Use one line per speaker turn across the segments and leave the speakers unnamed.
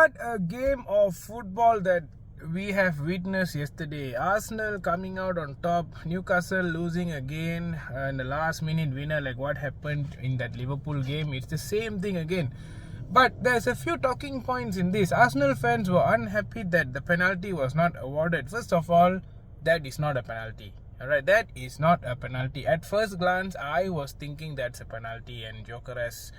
What a game of football that we have witnessed yesterday. Arsenal coming out on top, Newcastle losing again, and the last minute winner, like what happened in that Liverpool game. It's the same thing again. But there's a few talking points in this. Arsenal fans were unhappy that the penalty was not awarded. First of all, that is not a penalty. Alright, that is not a penalty. At first glance, I was thinking that's a penalty and Gyökeres,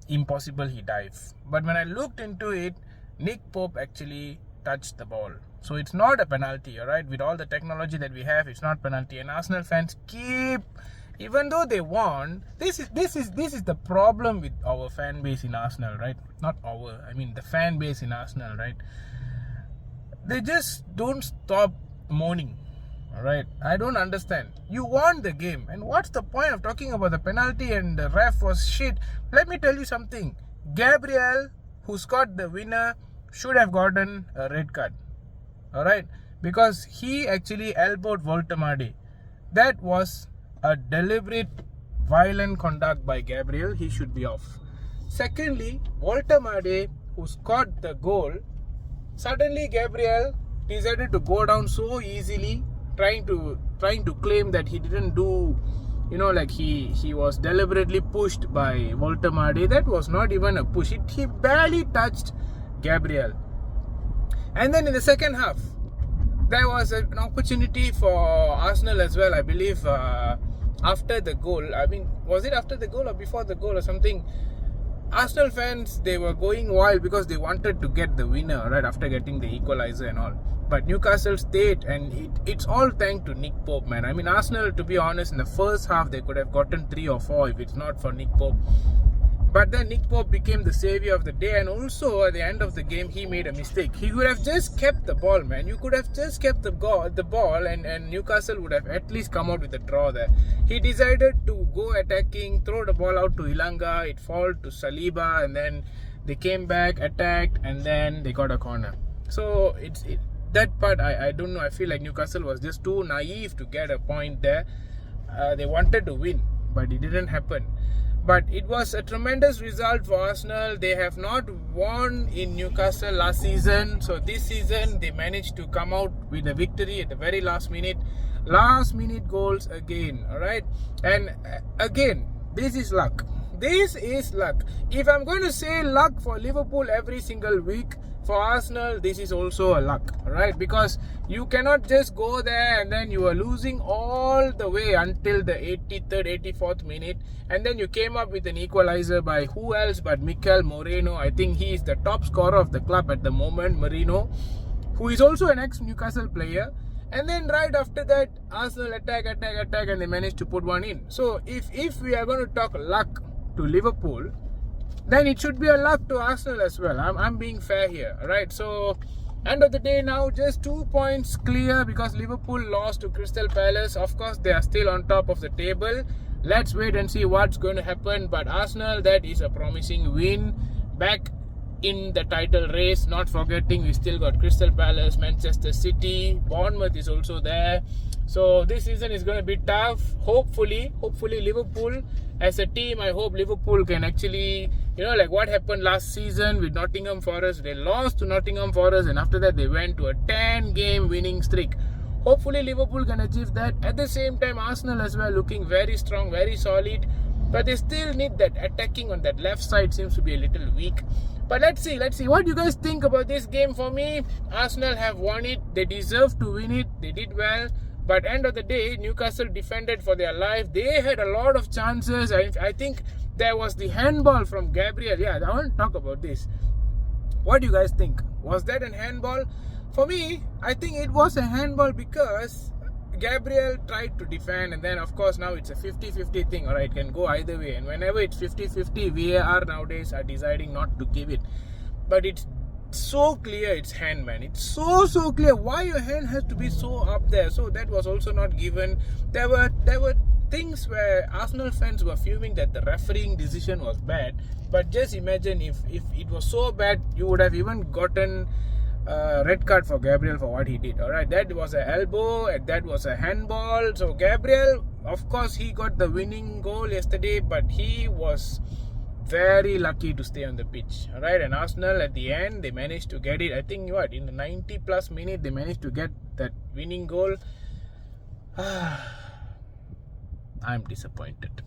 impossible he dive. But when I looked into it, Nick Pope actually touched the ball. So it's not a penalty, alright? With all the technology that we have, it's not penalty. And Arsenal fans keep, even though they won, this is the problem with our fan base in Arsenal, right? Not our, I mean the fan base in Arsenal, right? They just don't stop moaning. Alright, I don't understand. You won the game, and what's the point of talking about the penalty and the ref was shit? Let me tell you something. Gabriel, who scored the winner, should have gotten a red card. Alright, because he actually elbowed Voltemade. That was a deliberate, violent conduct by Gabriel. He should be off. Secondly, Voltemade, who scored the goal, suddenly Gabriel decided to go down so easily, trying to claim that he didn't do, like he was deliberately pushed by Voltemade. That was not even a push. He barely touched Gabriel. And then in the second half, there was an opportunity for Arsenal as well, I believe, after the goal. I mean, was it after the goal or before the goal or something? Arsenal fans, they were going wild because they wanted to get the winner right after getting the equalizer and all. But Newcastle stayed, and it's all thanks to Nick Pope, man. I mean, Arsenal, to be honest, in the first half, they could have gotten 3 or 4 if it's not for Nick Pope. But then Nick Pope became the savior of the day, and also at the end of the game, he made a mistake. He could have just kept the ball, man. You could have just kept the ball, and Newcastle would have at least come out with a draw there. He decided to go attacking, throw the ball out to Ilanga, it fall to Saliba, and then they came back, attacked, and then they got a corner. So that part, I don't know. I feel like Newcastle was just too naive to get a point there. They wanted to win, but it didn't happen. But it was a tremendous result for Arsenal. They have not won in Newcastle last season. So this season, they managed to come out with a victory at the very last minute. Last minute goals again, alright? And again, this is luck. This is luck. If I'm going to say luck for Liverpool every single week, for Arsenal, this is also a luck, right? Because you cannot just go there and then you are losing all the way until the 83rd, 84th minute, and then you came up with an equalizer by who else but Mikel Moreno. I think he is the top scorer of the club at the moment, Moreno, who is also an ex-Newcastle player. And then right after that, Arsenal attack, and they managed to put one in. So if we are going to talk luck to Liverpool, then it should be a luck to Arsenal as well. I'm being fair here, right? So, end of the day now, just 2 points clear because Liverpool lost to Crystal Palace. Of course, they are still on top of the table. Let's wait and see what's going to happen. But Arsenal, that is a promising win. Back in the title race, not forgetting we still got Crystal Palace, Manchester City, Bournemouth is also there. So this season is going to be tough. Hopefully Liverpool as a team, I hope Liverpool can actually, like what happened last season with Nottingham Forest. They lost to Nottingham Forest and after that they went to a 10-game winning streak. Hopefully Liverpool can achieve that. At the same time, Arsenal as well looking very strong, very solid. But they still need that attacking on that left side, seems to be a little weak. But let's see. What do you guys think about this game? For me, Arsenal have won it. They deserve to win it. They did well. But end of the day, Newcastle defended for their life. They had a lot of chances. I think there was the handball from Gabriel. Yeah, I want to talk about this. What do you guys think? Was that a handball? For me, I think it was a handball because Gabriel tried to defend, and then of course now it's a 50-50 thing, alright, it can go either way, and whenever it's 50-50, VAR nowadays are deciding not to give it. But it's so clear it's hand, man. It's so clear. Why your hand has to be so up there? So that was also not given. There were things where Arsenal fans were fuming that the refereeing decision was bad. But just imagine if it was so bad, you would have even gotten red card for Gabriel for what he did. Alright, that was an elbow and that was a handball. So Gabriel, of course, he got the winning goal yesterday, but he was very lucky to stay on the pitch. Alright, and Arsenal at the end, they managed to get it. I think in the 90 plus minute, they managed to get that winning goal. I'm disappointed.